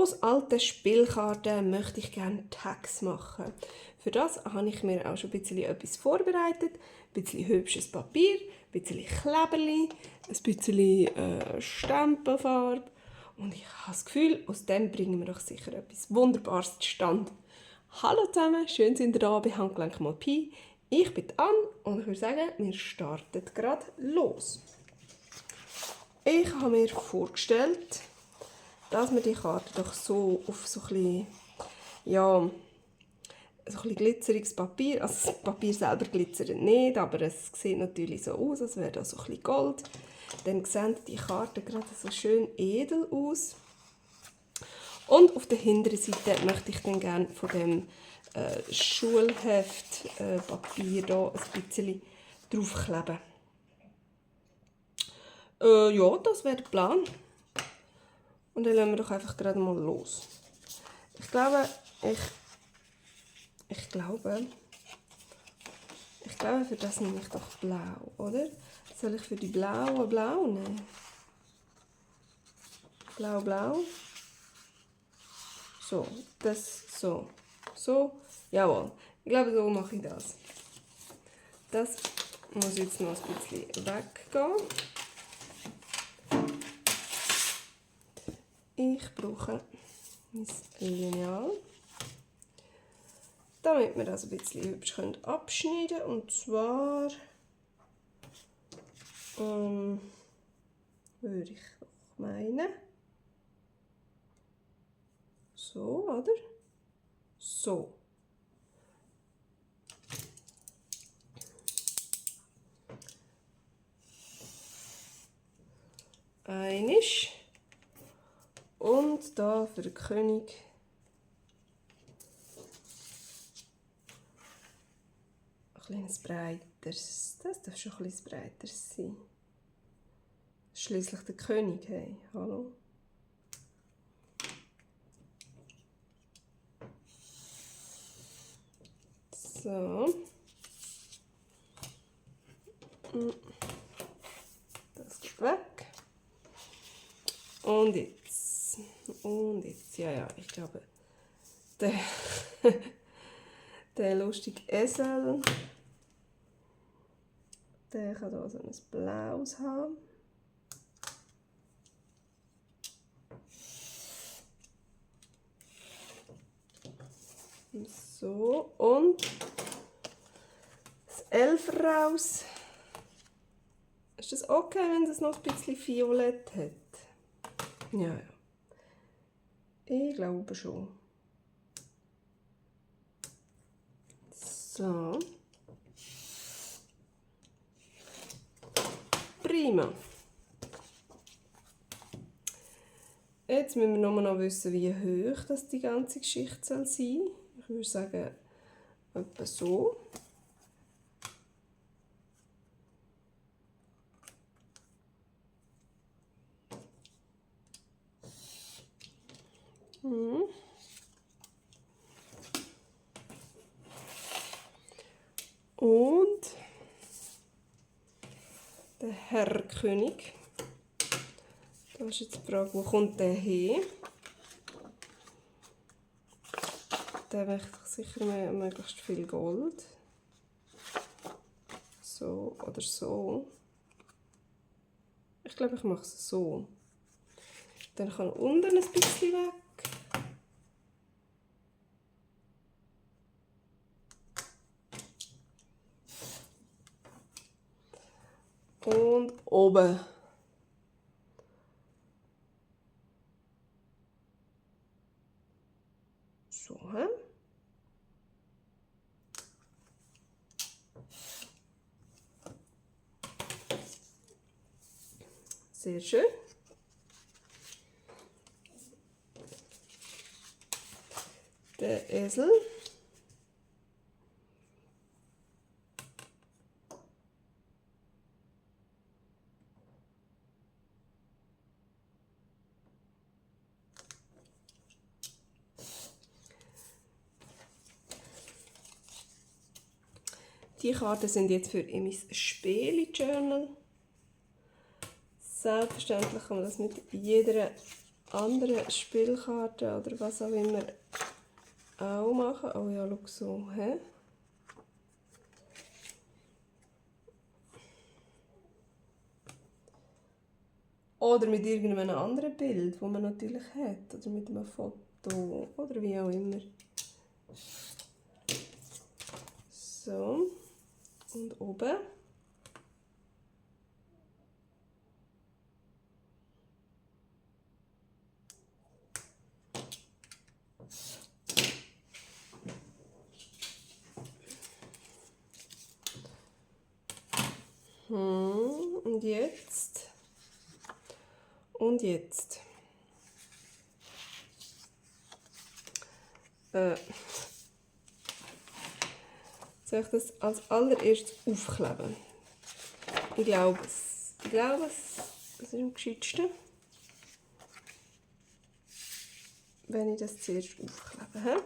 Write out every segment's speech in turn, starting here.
Aus alten Spielkarten möchte ich gerne Tags machen. Für das habe ich mir auch schon ein bisschen etwas vorbereitet. Ein bisschen hübsches Papier, ein bisschen Kleberli, ein bisschen Stempelfarbe. Und ich habe das Gefühl, aus dem bringen wir doch sicher etwas Wunderbares zustande. Hallo zusammen, schön sind ihr da bei Handgelenk mal Pi. Ich bin Anne und ich würde sagen, wir starten gerade los. Ich habe mir vorgestellt, dass wir die Karte doch so auf so ein bisschen, ja, so ein bisschen glitzeriges Papier, also das Papier selber glitzert nicht, aber es sieht natürlich so aus, als wäre da so ein bisschen Gold. Dann sehen die Karten gerade so schön edel aus. Und auf der hinteren Seite möchte ich dann gerne von dem Schulheft Papier hier ein bisschen draufkleben. Ja, das wäre der Plan. Und dann lassen wir doch einfach gerade mal los. Ich glaube, für das nehme ich doch blau, oder? Soll ich für die blaue blau nehmen? Blau, blau. So, das so. So, jawohl. Ich glaube, so mache ich das. Das muss jetzt noch ein bisschen weggehen. Ich brauche mein Lineal, damit wir das ein bisschen hübsch abschneiden können. Und zwar würde ich doch meinen, so, oder? So. Einisch. Und da für den König ein kleines breiteres. Das darf schon ein bisschen breiter sein. Schließlich der König, hey, hallo. So. Das geht weg. Und jetzt, ja, ich glaube, der lustige Esel, der kann hier so ein blaues haben. So, und das Elfraus. Ist das okay, wenn es noch ein bisschen violett hat? Ja. Ich glaube schon. So. Prima. Jetzt müssen wir nur noch wissen, wie hoch das die ganze Geschichte sein soll. Ich würde sagen, etwa so. Und der Herr König. Da ist jetzt die Frage, wo kommt der her? Der möchte sicher möglichst viel Gold. So oder so. Ich glaube, ich mache es so. Dann kann unten ein bisschen weg. Und oben. So. Sehr schön. Der Esel. Die Karten sind jetzt für mein Spiele-Journal. Selbstverständlich kann man das mit jeder anderen Spielkarten oder was auch immer auch machen. Oh ja, schau so. He? Oder mit irgendeinem anderen Bild, das man natürlich hat. Oder mit einem Foto. Oder wie auch immer. So. Und oben. Und jetzt. Und jetzt. Soll ich das als allererstes aufkleben? Ich glaube es. Das ist am gescheitsten. Wenn ich das zuerst aufklebe. He?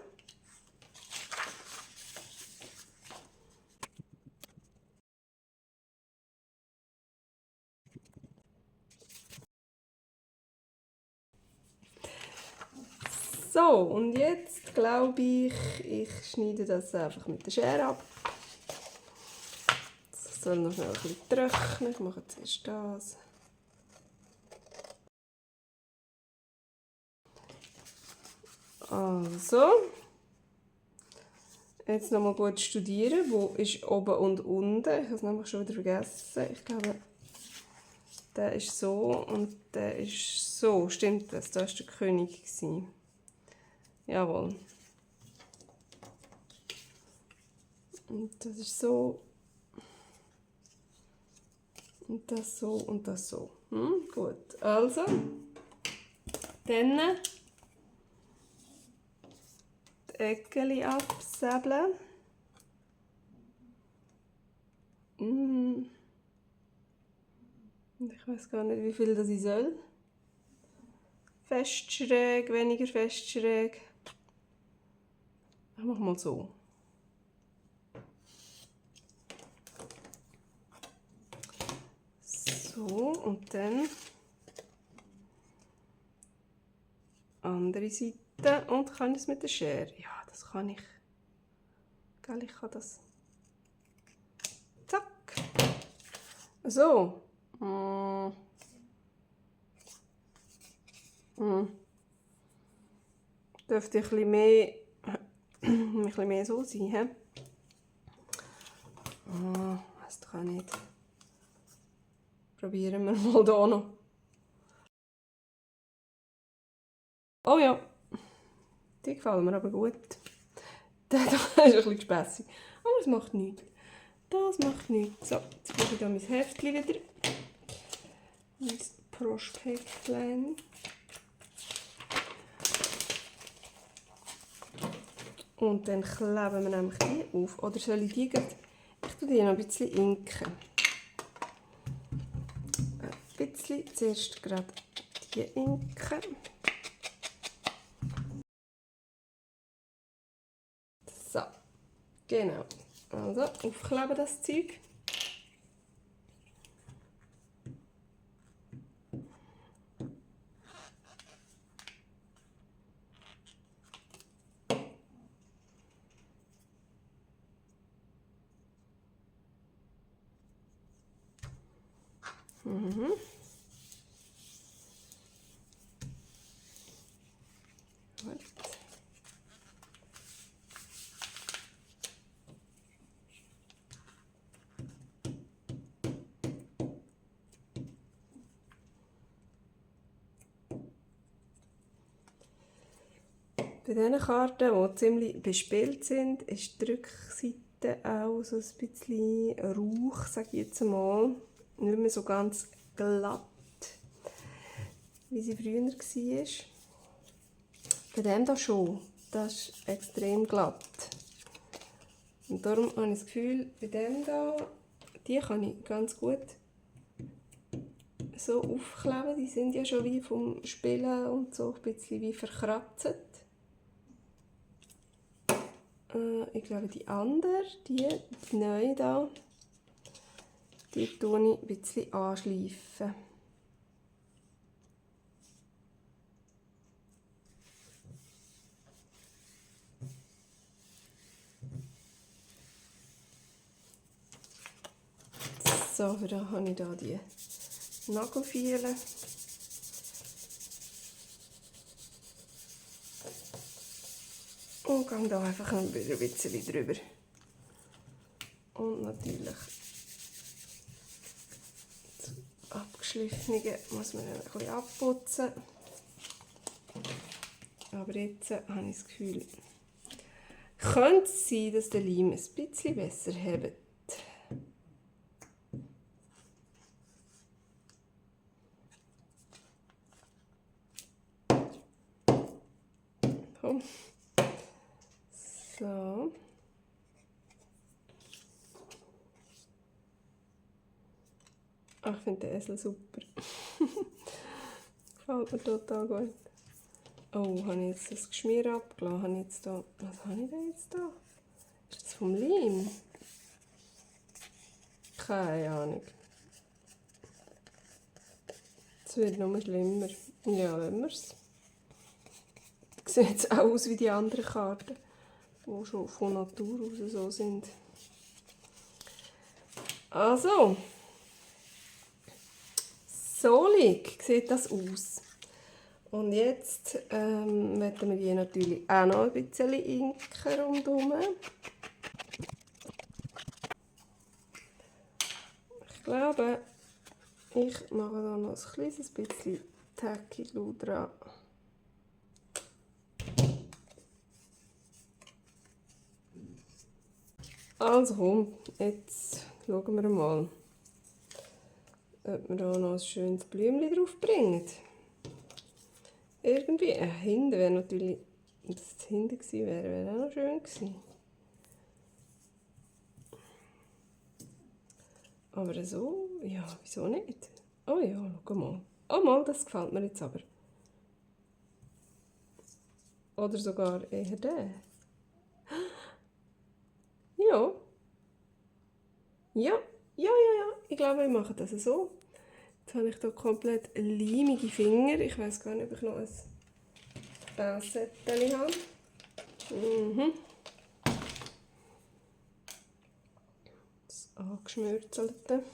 So, und jetzt glaube ich schneide das einfach mit der Schere ab. Das soll noch schnell ein bisschen trocknen. Ich mache zuerst das. Also, jetzt nochmal gut studieren. Wo ist oben und unten? Ich habe es nämlich schon wieder vergessen. Ich glaube, der ist so und der ist so. Stimmt das? Da war der König. Jawohl. Und das ist so. Und das so und das so. Gut, also. Dann die Eckchen absäbeln. Ich weiß gar nicht, wie viel das ich soll. Fest schräg, weniger fest schräg. Ich mache mal so. So, und dann andere Seite. Und kann ich es mit der Schere? Ja, das kann ich. Gell, ich kann das. Zack. So. Dürfte ein bisschen mehr so sein, he? Das kann nicht. Probieren wir mal hier noch. Oh ja, die gefallen mir aber gut. Das ist ein bisschen gespässig. Aber es macht nichts. Das macht nichts. So, jetzt brauche ich hier mein Heftchen wieder. Mein Prospektlein. Und dann kleben wir nämlich die auf. Oder soll ich die gerade... Ich tue die noch ein bisschen inken. Ein bisschen. Zuerst gerade die inken. So, genau. Also, aufkleben das Zeug. Gut. Bei diesen Karten, die ziemlich bespielt sind, ist die Rückseite auch so ein bisschen rauch, sage ich jetzt mal. Nicht mehr so ganz glatt, wie sie früher war. Bei dem hier schon. Das ist extrem glatt. Und darum habe ich das Gefühl, bei dem hier, die kann ich ganz gut so aufkleben. Die sind ja schon wie vom Spielen und so ein bisschen wie verkratzt. Ich glaube, die andere, die neue da, die tue ich ein bisschen anschleifen. So, für da habe ich hier die Nagelfeile. Und gehe da einfach ein bisschen drüber. Und natürlich das Abgeschliffene muss man ein bisschen abputzen. Aber jetzt habe ich das Gefühl, könnte es sein, dass der Leim ein bisschen besser hebt. Komm. So. Ach, ich finde den Esel super. Gefällt mir total gut. Oh, habe ich jetzt das Geschmier abgelassen? Habe ich jetzt da, was habe ich denn jetzt da? Ist das vom Leim? Keine Ahnung. Es wird nur schlimmer. Ja, wenn wir es. Sieht jetzt auch aus wie die anderen Karten, die schon von Natur aus so sind. Also, solig sieht das aus. Und jetzt werden wir die natürlich auch noch ein bisschen inken rundherum. Ich glaube, ich mache da noch ein kleines bisschen Tacky Glue dran. Also komm, jetzt schauen wir mal, ob wir da noch ein schönes Blümchen drauf bringen. Irgendwie, hinten wäre natürlich, wenn das hinten gewesen wäre, wäre auch noch schön gewesen. Aber so, ja, wieso nicht? Oh ja, schau mal. Oh mal, das gefällt mir jetzt aber. Oder sogar eher der. Ja. Ja, ja. Ich glaube, ich mache das so. Jetzt habe ich hier komplett leimige Finger. Ich weiß gar nicht, ob ich noch ein Pinzettchen habe. Das Angeschmürzelte.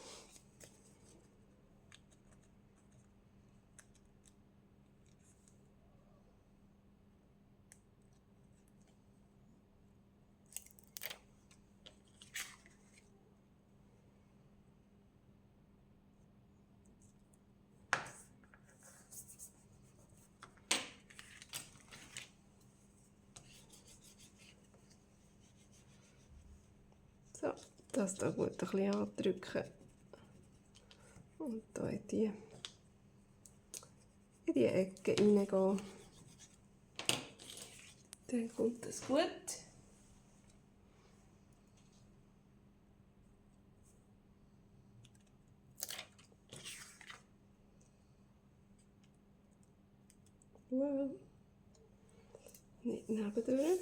So, das hier gut ein bisschen andrücken. Und hier in die Ecke reingehen. Dann kommt das gut. Wow. Nicht nebendurch.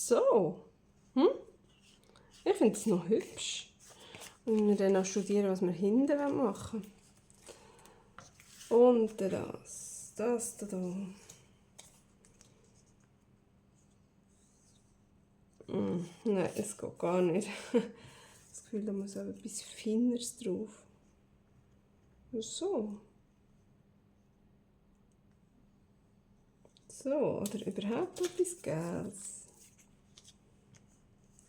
So. Ich finde es noch hübsch. Und wir dann auch studieren, was wir hinten machen wollen. Und das da. Nein, es geht gar nicht. Das Gefühl, da muss auch etwas Feines drauf. So. So, oder überhaupt etwas Gelbes.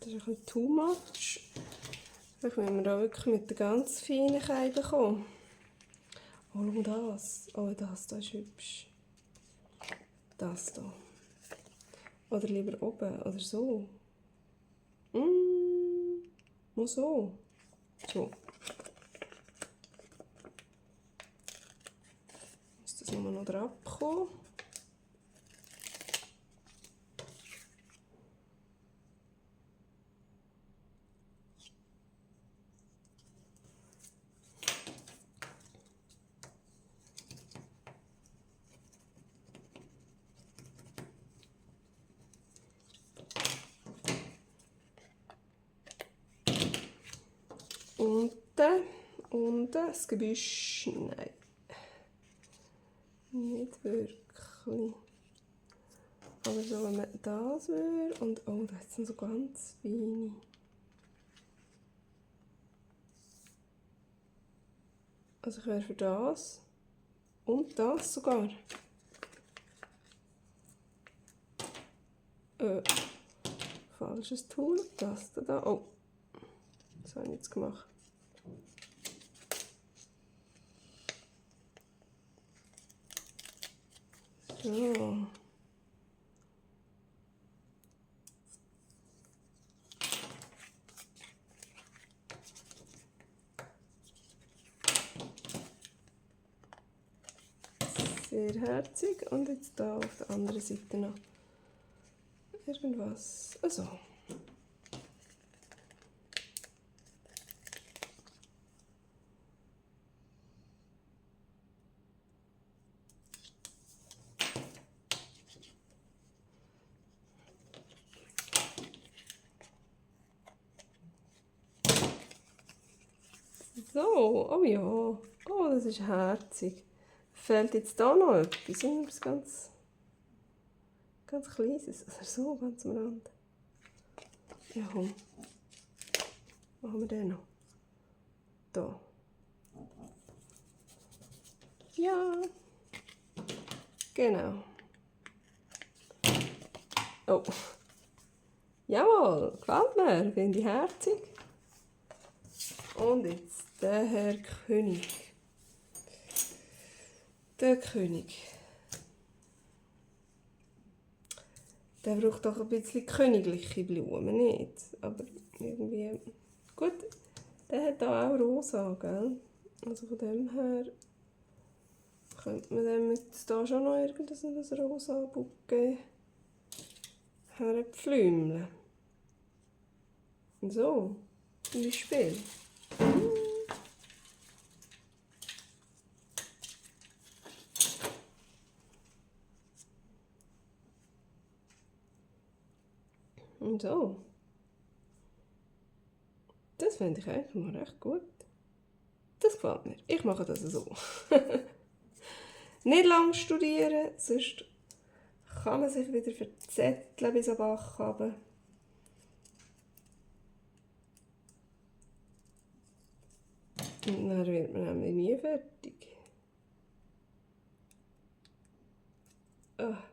Das ist ein bisschen too much. Vielleicht müssen wir da wirklich mit der ganz feinen Kreide kommen. Oh, schau das. Oh, das ist hübsch. Das da. Oder lieber oben, oder so. Nur so. So. Muss das nochmal noch drauf kommen. unten das Gebüsch. Nein. Nicht wirklich. Aber so, wenn man das wäre und oh, da sind so ganz feine. Also ich wäre für das und das sogar. Falsches Tool, das da. Oh, was habe ich jetzt gemacht? So. Sehr herzig. Und jetzt da auf der anderen Seite noch irgendwas. Also. So, oh ja. Oh, das ist herzig. Fehlt jetzt da noch etwas? Irgendwas ganz Kleines. Also so, ganz am Rand. Ja, komm. Machen wir den noch. Da. Ja. Genau. Oh. Jawohl, gefällt mir. Finde ich herzig. Und jetzt der Herr König. Der König. Der braucht doch ein bisschen königliche Blumen, nicht? Aber irgendwie... Gut, der hat da auch rosa, gell? Also von dem her... Könnte man dem jetzt da schon noch irgendein rosa Bouquet herpflümeln. So, zum Beispiel. Und so. Das finde ich eigentlich mal recht gut. Das gefällt mir. Ich mache das so. Nicht lang studieren, sonst kann man sich wieder verzetteln bis am Bach runter. Und dann wird man nämlich nie fertig. Ah.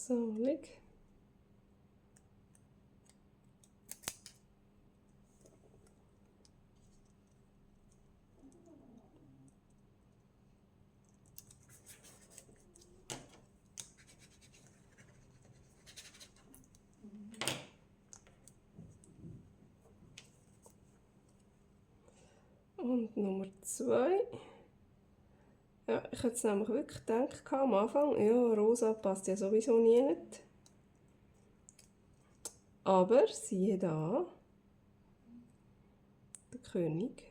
So, leg. Und Nummer 2. Ja, ich hätte es nämlich wirklich gedacht am Anfang, ja, rosa passt ja sowieso nie nicht. Aber siehe da, der König.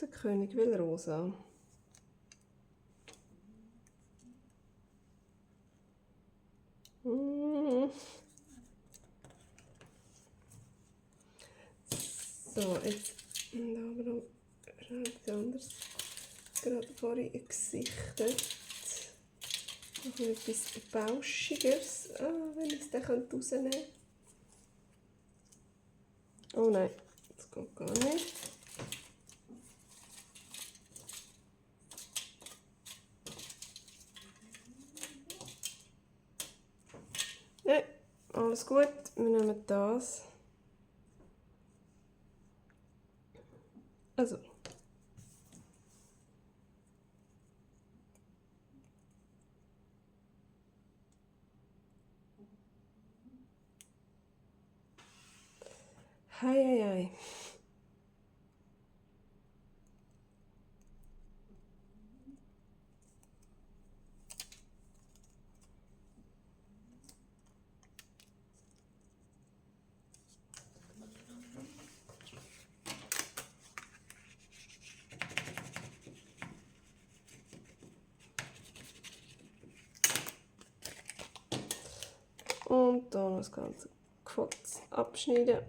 Der König will rosa. So, jetzt da haben wir noch etwas anderes. Gerade vorhin gesichtet. Noch etwas Bauschigeres. Ah, wenn ich es dann rausnehmen könnte. Oh nein, das geht gar nicht. Nein, alles gut. Wir nehmen das. Also. Hei, hei, hei. Und da das ganze Gefotz abschneiden.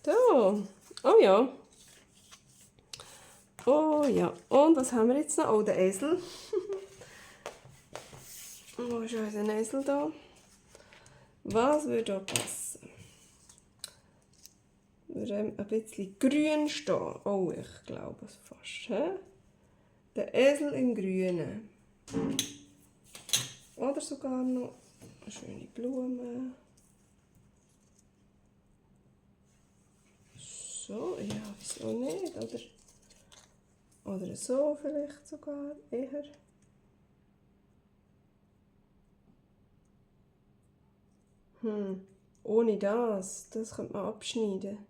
So, oh ja. Oh ja, und was haben wir jetzt noch? Oh, der Esel. Wo ist unser Esel da? Was würde da passen? Würde ein bisschen grün stehen. Oh, ich glaube es fast. He? Der Esel im Grünen. Oder sogar noch eine schöne Blume. So, ja, wieso nicht? Oder so vielleicht sogar eher. Ohne das könnte man abschneiden.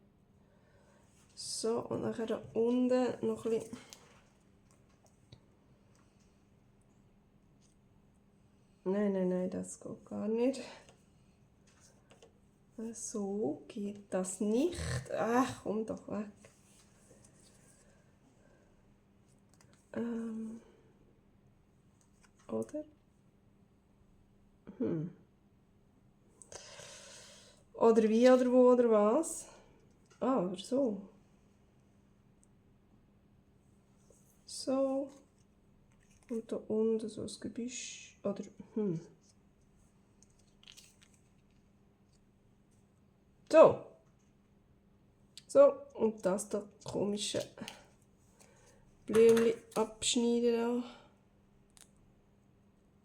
So, und dann da unten noch ein bisschen. Nein, das geht gar nicht. So geht das nicht. Ach, komm doch weg. Oder? Oder wie, oder wo, oder was? Ah, oder so. So. Und da unten so ein Gebüsch. Oder, So. So, und das da komische Blümchen abschneiden.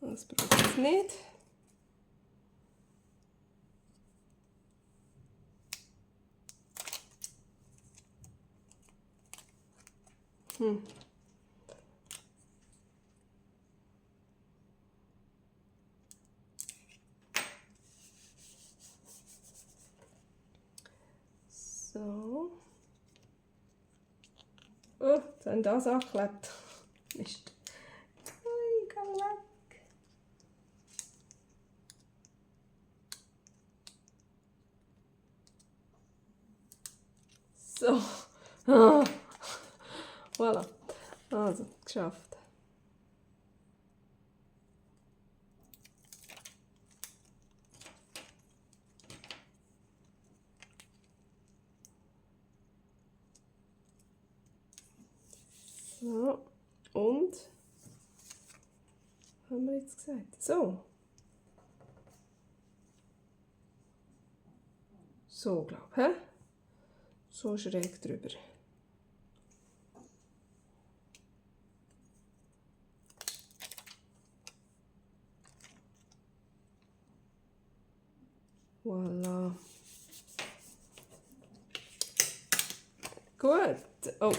Das braucht es nicht. So. Oh, jetzt haben das angeklebt. Mist. Nein, geh weg. So. Ah. Voilà. Also, geschafft. So. Und? Was haben wir jetzt gesagt? So. So, glaube ich. So schräg drüber. Voilà. Gut. Oh.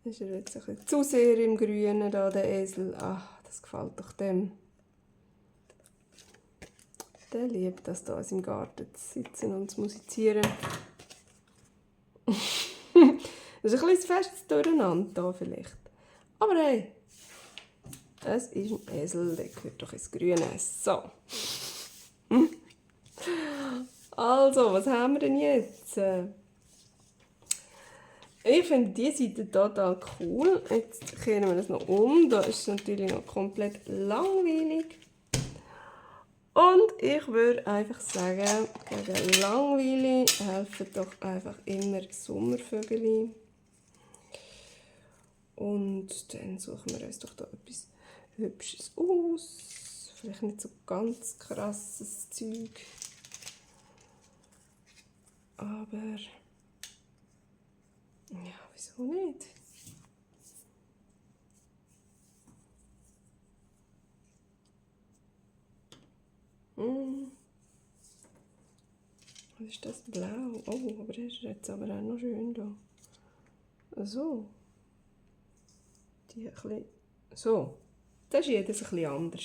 Ist er jetzt ein bisschen zu sehr im Grünen, da, der Esel? Ach, das gefällt doch dem. Der liebt das, da im Garten zu sitzen und zu musizieren. Das ist ein bisschen festes Durcheinander da vielleicht. Aber hey, es ist ein Esel, der gehört doch ins Grüne. So. Also, was haben wir denn jetzt? Ich finde diese Seite total cool. Jetzt kehren wir das noch um. Da ist es natürlich noch komplett langweilig. Und ich würde einfach sagen, gegen Langweile helfen doch einfach immer Sommervögel. Und dann suchen wir uns doch da etwas Hübsches aus. Vielleicht nicht so ganz krasses Zeug. Aber ja, wieso nicht? Was ist das? Blau. Oh, aber das ist jetzt aber auch noch schön da. So. Die ein bisschen. So. Das ist jedes ein bisschen anders.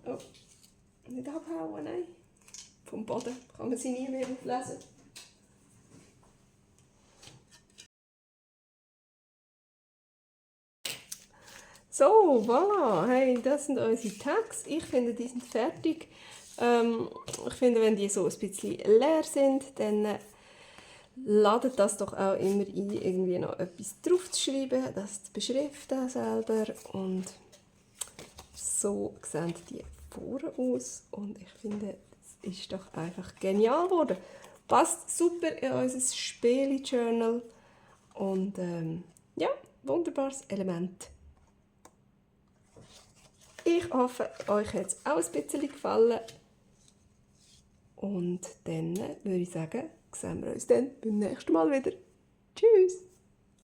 Oh. Nicht abhauen, nein. Vom Boden kann man sie nie mehr auflesen. So, voilà. Hey, das sind unsere Tags. Ich finde, die sind fertig. Ich finde, wenn die so ein bisschen leer sind, dann ladet das doch auch immer ein, irgendwie noch etwas drauf zu schreiben, das zu beschriften selber. Und so sehen die vorne aus. Und ich finde, das ist doch einfach genial geworden. Passt super in unser Spiele-Journal. Und ja, wunderbares Element. Ich hoffe, euch hat es auch ein bisschen gefallen. Und dann würde ich sagen, sehen wir uns dann beim nächsten Mal wieder. Tschüss!